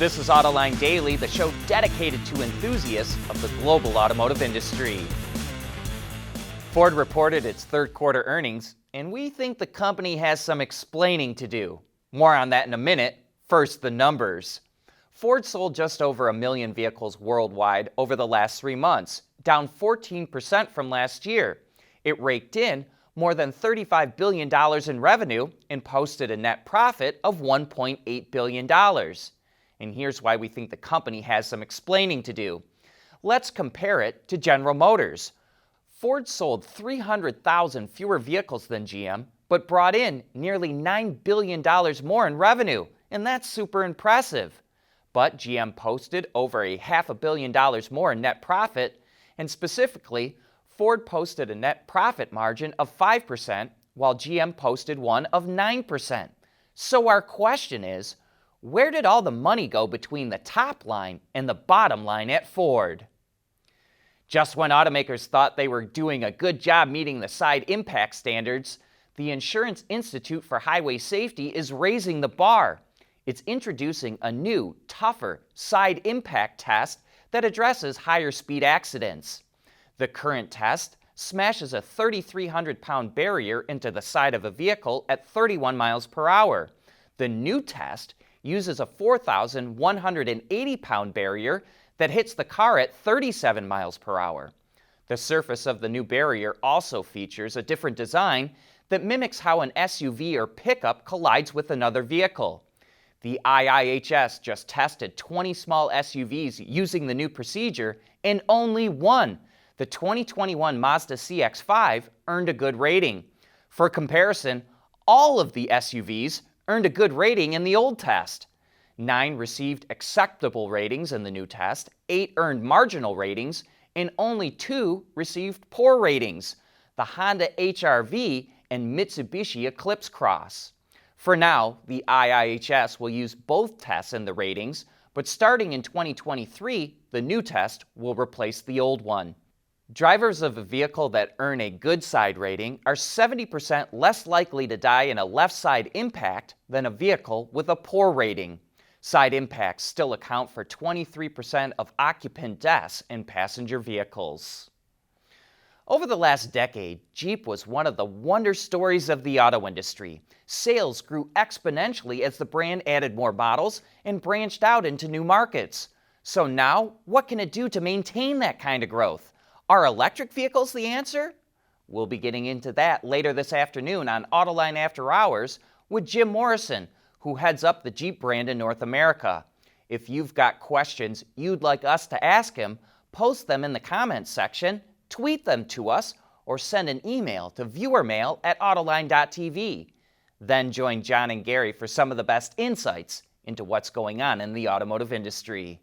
This is Autoline Daily, the show dedicated to enthusiasts of the global automotive industry. Ford reported its third quarter earnings, and we think the company has some explaining to do. More on that in a minute. First, the numbers. Ford sold just over 1 million vehicles worldwide over the last 3 months, down 14% from last year. It raked in more than $35 billion in revenue and posted a net profit of $1.8 billion. And here's why we think the company has some explaining to do. Let's compare it to General Motors. Ford sold 300,000 fewer vehicles than GM, but brought in nearly $9 billion more in revenue, and that's super impressive. But GM posted over $500 million more in net profit, and specifically, Ford posted a net profit margin of 5%, while GM posted one of 9%. So our question is, where did all the money go between the top line and the bottom line at Ford? Just when automakers thought they were doing a good job meeting the side impact standards, the Insurance Institute for Highway Safety is raising the bar. It's introducing a new, tougher side impact test that addresses higher speed accidents. The current test smashes a 3,300-pound barrier into the side of a vehicle at 31 miles per hour. The new test uses a 4,180-pound barrier that hits the car at 37 miles per hour. The surface of the new barrier also features a different design that mimics how an SUV or pickup collides with another vehicle. The IIHS just tested 20 small SUVs using the new procedure, and only one, the 2021 Mazda CX-5, earned a good rating. For comparison, all of the SUVs earned a good rating in the old test. 9 received acceptable ratings in the new test, 8 earned marginal ratings, and only 2 received poor ratings, the Honda HR-V and Mitsubishi Eclipse Cross. For now, the IIHS will use both tests in the ratings, but starting in 2023, the new test will replace the old one. Drivers of a vehicle that earn a good side rating are 70% less likely to die in a left side impact than a vehicle with a poor rating. Side impacts still account for 23% of occupant deaths in passenger vehicles. Over the last decade, Jeep was one of the wonder stories of the auto industry. Sales grew exponentially as the brand added more models and branched out into new markets. So now, what can it do to maintain that kind of growth? Are electric vehicles the answer? We'll be getting into that later this afternoon on Autoline After Hours with Jim Morrison, who heads up the Jeep brand in North America. If you've got questions you'd like us to ask him, post them in the comments section, tweet them to us, or send an email to viewermail@autoline.tv. Then join John and Gary for some of the best insights into what's going on in the automotive industry.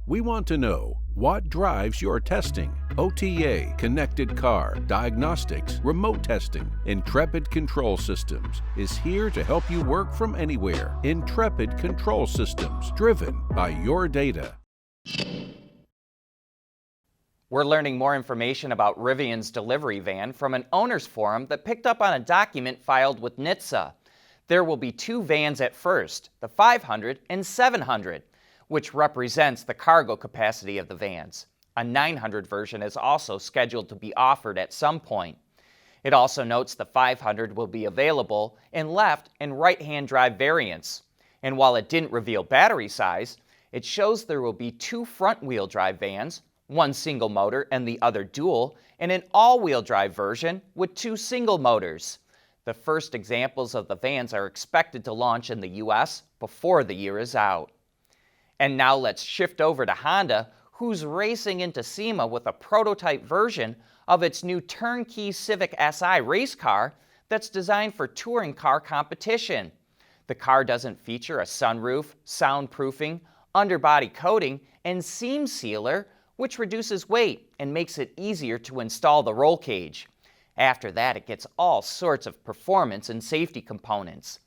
We want to know what drives your testing. OTA, connected car, diagnostics, remote testing. Intrepid Control Systems is here to help you work from anywhere. Intrepid Control Systems, driven by your data. We're learning more information about Rivian's delivery van from an owner's forum that picked up on a document filed with NHTSA. There will be 2 vans at first, the 500 and 700. Which represents the cargo capacity of the vans. A 900 version is also scheduled to be offered at some point. It also notes the 500 will be available in left and right-hand drive variants. And while it didn't reveal battery size, it shows there will be 2 front-wheel drive vans, one single motor and the other dual, and an all-wheel drive version with 2 single motors. The first examples of the vans are expected to launch in the U.S. before the year is out. And now let's shift over to Honda, who's racing into SEMA with a prototype version of its new turnkey Civic Si race car that's designed for touring car competition. The car doesn't feature a sunroof, soundproofing, underbody coating, and seam sealer, which reduces weight and makes it easier to install the roll cage. After that, it gets all sorts of performance and safety components.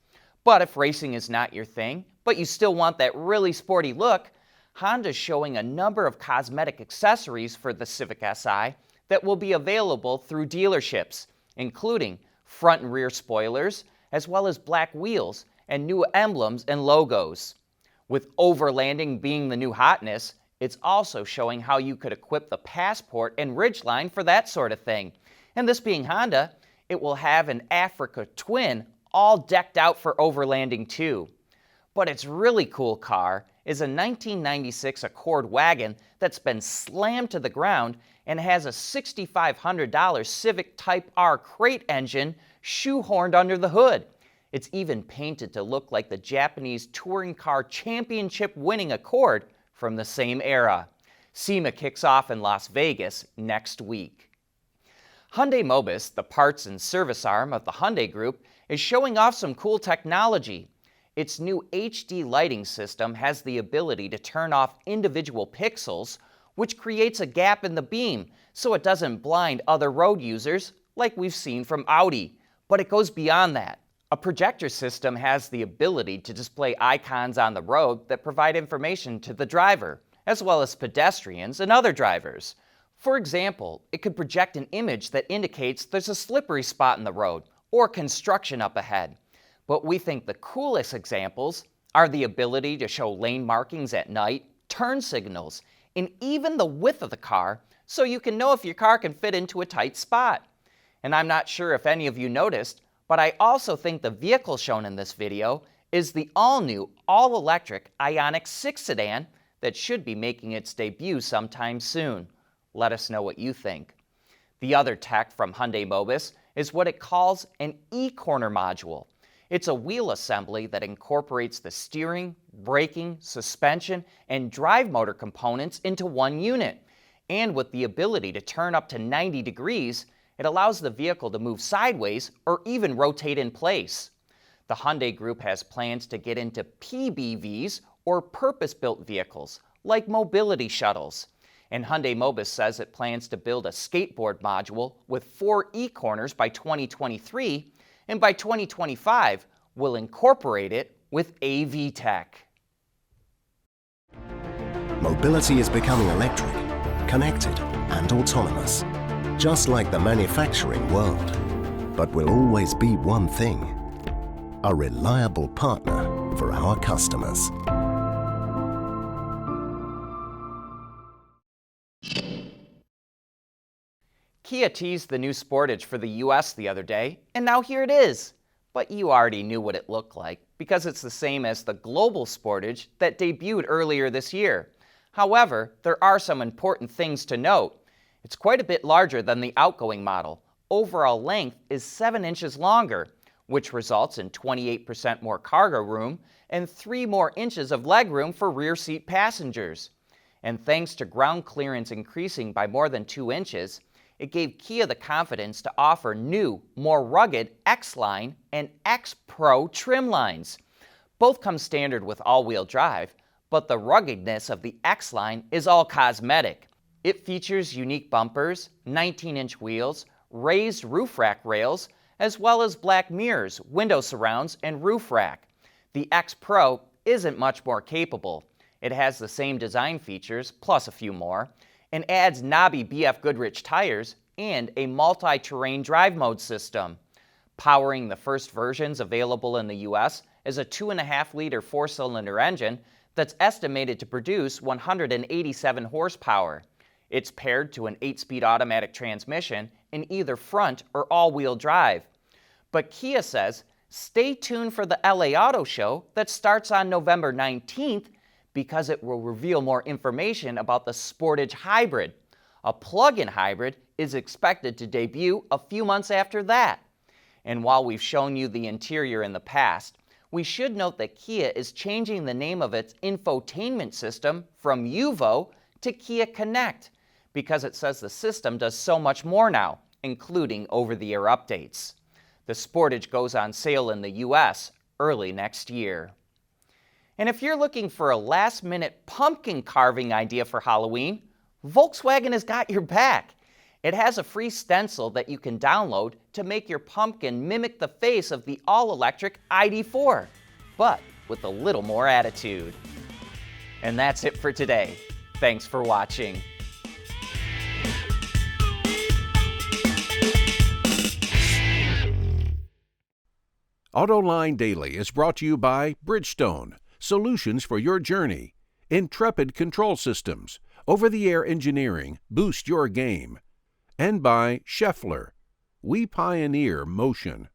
But if racing is not your thing, but you still want that really sporty look, Honda's showing a number of cosmetic accessories for the Civic Si that will be available through dealerships, including front and rear spoilers, as well as black wheels and new emblems and logos. With overlanding being the new hotness, it's also showing how you could equip the Passport and Ridgeline for that sort of thing. And this being Honda, it will have an Africa Twin all decked out for overlanding too. But its really cool car is a 1996 Accord wagon that's been slammed to the ground and has a $6,500 Civic Type R crate engine shoehorned under the hood. It's even painted to look like the Japanese touring car championship winning Accord from the same era. SEMA kicks off in Las Vegas next week. Hyundai Mobis, the parts and service arm of the Hyundai Group, is showing off some cool technology. Its new HD lighting system has the ability to turn off individual pixels, which creates a gap in the beam so it doesn't blind other road users like we've seen from Audi. But it goes beyond that. A projector system has the ability to display icons on the road that provide information to the driver, as well as pedestrians and other drivers. For example, it could project an image that indicates there's a slippery spot in the road or construction up ahead. But we think the coolest examples are the ability to show lane markings at night, turn signals, and even the width of the car so you can know if your car can fit into a tight spot. And I'm not sure if any of you noticed, but I also think the vehicle shown in this video is the all-new, all-electric Ioniq 6 sedan that should be making its debut sometime soon. Let us know what you think. The other tech from Hyundai Mobis is what it calls an e-corner module. It's a wheel assembly that incorporates the steering, braking, suspension, and drive motor components into one unit. And with the ability to turn up to 90 degrees, it allows the vehicle to move sideways or even rotate in place. The Hyundai Group has plans to get into PBVs, or purpose-built vehicles, like mobility shuttles. And Hyundai Mobis says it plans to build a skateboard module with 4 e-corners by 2023, and by 2025, will incorporate it with AV tech. Mobility is becoming electric, connected, and autonomous, just like the manufacturing world. But will always be one thing: a reliable partner for our customers. Kia teased the new Sportage for the U.S. the other day, and now here it is. But you already knew what it looked like, because it's the same as the global Sportage that debuted earlier this year. However, there are some important things to note. It's quite a bit larger than the outgoing model. Overall length is 7 inches longer, which results in 28% more cargo room and 3 more inches of legroom for rear seat passengers. And thanks to ground clearance increasing by more than 2 inches, it gave Kia the confidence to offer new, more rugged X-Line and X-Pro trim lines. Both come standard with all-wheel drive, but the ruggedness of the X-Line is all cosmetic. It features unique bumpers, 19-inch wheels, raised roof rack rails, as well as black mirrors, window surrounds, and roof rack. The X-Pro isn't much more capable. It has the same design features, plus a few more, and adds knobby BF Goodrich tires and a multi-terrain drive mode system. Powering the first versions available in the U.S. is a 2.5-liter 4-cylinder engine that's estimated to produce 187 horsepower. It's paired to an 8-speed automatic transmission in either front or all-wheel drive. But Kia says, stay tuned for the LA Auto Show that starts on November 19th, because it will reveal more information about the Sportage Hybrid. A plug-in hybrid is expected to debut a few months after that. And while we've shown you the interior in the past, we should note that Kia is changing the name of its infotainment system from UVO to Kia Connect, because it says the system does so much more now, including over-the-air updates. The Sportage goes on sale in the U.S. early next year. And if you're looking for a last-minute pumpkin carving idea for Halloween, Volkswagen has got your back. It has a free stencil that you can download to make your pumpkin mimic the face of the all-electric ID.4, but with a little more attitude. And that's it for today. Thanks for watching. Autoline Daily is brought to you by Bridgestone, solutions for your journey. Intrepid Control Systems, over-the-air engineering, boost your game. And by Scheffler, we pioneer motion.